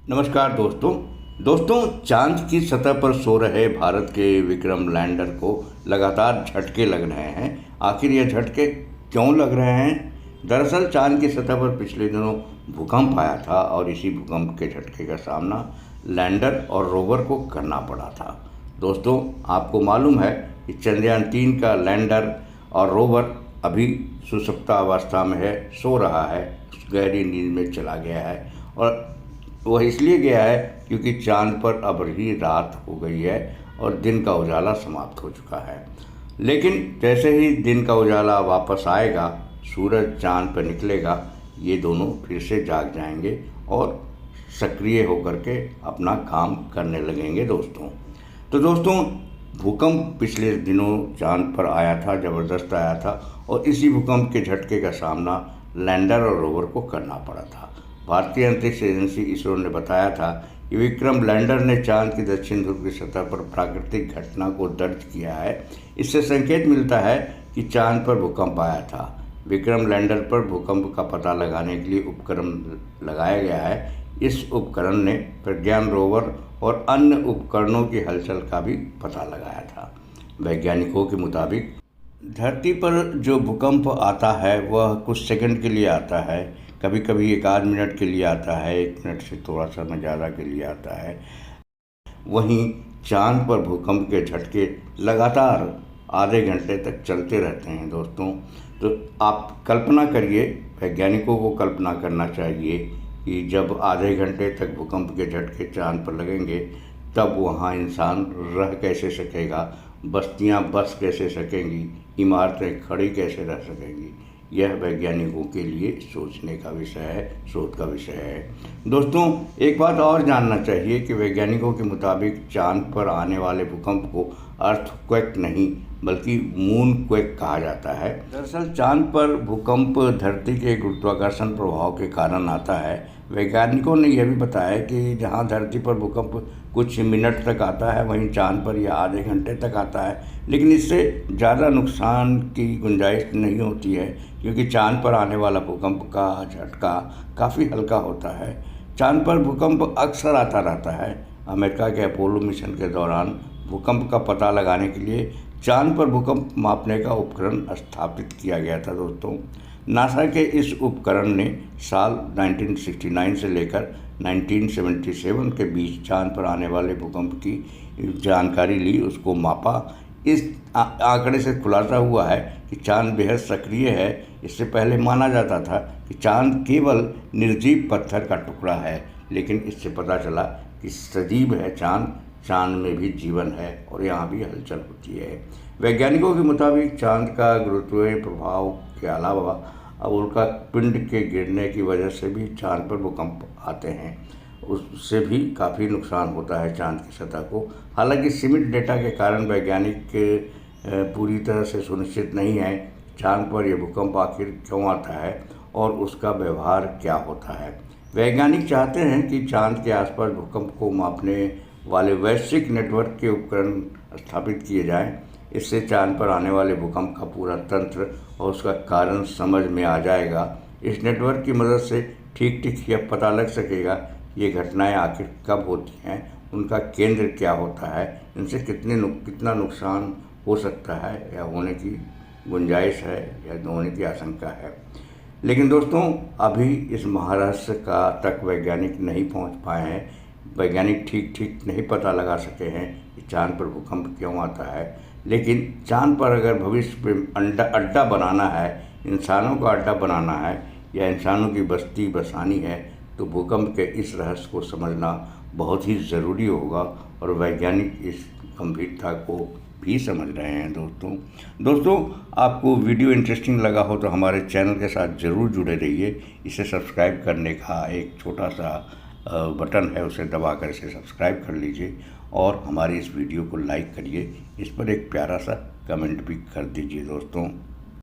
नमस्कार दोस्तों चांद की सतह पर सो रहे भारत के विक्रम लैंडर को लगातार झटके लग रहे हैं। आखिर ये झटके क्यों लग रहे हैं? दरअसल चांद की सतह पर पिछले दिनों भूकंप आया था और इसी भूकंप के झटके का सामना लैंडर और रोवर को करना पड़ा था। दोस्तों, आपको मालूम है कि चंद्रयान-3 का लैंडर और रोवर अभी सुषुप्तावस्था में है, सो रहा है, गहरी नींद में चला गया है। और वह इसलिए गया है क्योंकि चांद पर अब ही रात हो गई है और दिन का उजाला समाप्त हो चुका है। लेकिन जैसे ही दिन का उजाला वापस आएगा, सूरज चांद पर निकलेगा, ये दोनों फिर से जाग जाएंगे और सक्रिय होकर के अपना काम करने लगेंगे। दोस्तों, भूकंप पिछले दिनों चांद पर आया था, ज़बरदस्त आया था और इसी भूकंप के झटके का सामना लैंडर और रोवर को करना पड़ा था। भारतीय अंतरिक्ष एजेंसी इसरो ने बताया था कि विक्रम लैंडर ने चांद की दक्षिण ध्रुव की सतह पर प्राकृतिक घटना को दर्ज किया है। इससे संकेत मिलता है कि चांद पर भूकंप आया था। विक्रम लैंडर पर भूकंप का पता लगाने के लिए उपकरण लगाया गया है। इस उपकरण ने प्रज्ञान रोवर और अन्य उपकरणों की हलचल का भी पता लगाया था। वैज्ञानिकों के मुताबिक धरती पर जो भूकंप आता है वह कुछ सेकंड के लिए आता है, कभी कभी एक आध मिनट के लिए आता है, 1 मिनट से थोड़ा सा ज़्यादा के लिए आता है। वहीं चांद पर भूकंप के झटके लगातार आधे घंटे तक चलते रहते हैं। दोस्तों, तो आप कल्पना करिए, वैज्ञानिकों को कल्पना करना चाहिए कि जब आधे घंटे तक भूकंप के झटके चांद पर लगेंगे तब वहाँ इंसान रह कैसे सकेगा, बस्तियाँ बस कैसे सकेंगी, इमारतें खड़ी कैसे रह सकेंगी। यह वैज्ञानिकों के लिए सोचने का विषय है, शोध का विषय है। दोस्तों, एक बात और जानना चाहिए कि वैज्ञानिकों के मुताबिक चांद पर आने वाले भूकंप को अर्थक्वेक नहीं बल्कि मून क्वेक कहा जाता है। दरअसल चांद पर भूकंप धरती के गुरुत्वाकर्षण प्रभाव के कारण आता है। वैज्ञानिकों ने यह भी बताया कि जहां धरती पर भूकंप कुछ मिनट तक आता है, वहीं चांद पर यह आधे घंटे तक आता है, लेकिन इससे ज़्यादा नुकसान की गुंजाइश नहीं होती है क्योंकि चांद पर आने वाला भूकंप का झटका काफ़ी हल्का होता है। चांद पर भूकंप अक्सर आता रहता है। अमेरिका के अपोलो मिशन के दौरान भूकंप का पता लगाने के लिए चांद पर भूकंप मापने का उपकरण स्थापित किया गया था। दोस्तों, नासा के इस उपकरण ने साल 1969 से लेकर 1977 के बीच चांद पर आने वाले भूकंप की जानकारी ली, उसको मापा। इस आंकड़े से खुलासा हुआ है कि चांद बेहद सक्रिय है। इससे पहले माना जाता था कि चांद केवल निर्जीव पत्थर का टुकड़ा है, लेकिन इससे पता चला कि सजीव है चांद में भी जीवन है और यहाँ भी हलचल होती है। वैज्ञानिकों के मुताबिक चांद का गुरुत्वीय प्रभाव के अलावा अब उल्का पिंड के गिरने की वजह से भी चांद पर भूकंप आते हैं, उससे भी काफ़ी नुकसान होता है चांद की सतह को। हालांकि सीमित डेटा के कारण वैज्ञानिक पूरी तरह से सुनिश्चित नहीं है चांद पर यह भूकंप आखिर क्यों आता है और उसका व्यवहार क्या होता है। वैज्ञानिक चाहते हैं कि चांद के आसपास भूकंप को मापने वाले वैश्विक नेटवर्क के उपकरण स्थापित किए जाएं। इससे चांद पर आने वाले भूकंप का पूरा तंत्र और उसका कारण समझ में आ जाएगा। इस नेटवर्क की मदद से ठीक यह पता लग सकेगा ये घटनाएं आखिर कब होती हैं, उनका केंद्र क्या होता है, इनसे कितना नुकसान हो सकता है या होने की गुंजाइश है या होने की आशंका है। लेकिन दोस्तों, अभी इस महारहस्य का तक वैज्ञानिक नहीं पहुंच पाए हैं। वैज्ञानिक ठीक नहीं पता लगा सके हैं कि चांद पर भूकंप क्यों आता है। लेकिन चांद पर अगर भविष्य में अड्डा बनाना है, इंसानों का अड्डा बनाना है या इंसानों की बस्ती बसानी है, तो भूकंप के इस रहस्य को समझना बहुत ही ज़रूरी होगा और वैज्ञानिक इस गंभीरता को भी समझ रहे हैं। दोस्तों, आपको वीडियो इंटरेस्टिंग लगा हो तो हमारे चैनल के साथ ज़रूर जुड़े रहिए। इसे सब्सक्राइब करने का एक छोटा सा बटन है, उसे दबाकर इसे सब्सक्राइब कर लीजिए और हमारी इस वीडियो को लाइक करिए। इस पर एक प्यारा सा कमेंट भी कर दीजिए। दोस्तों।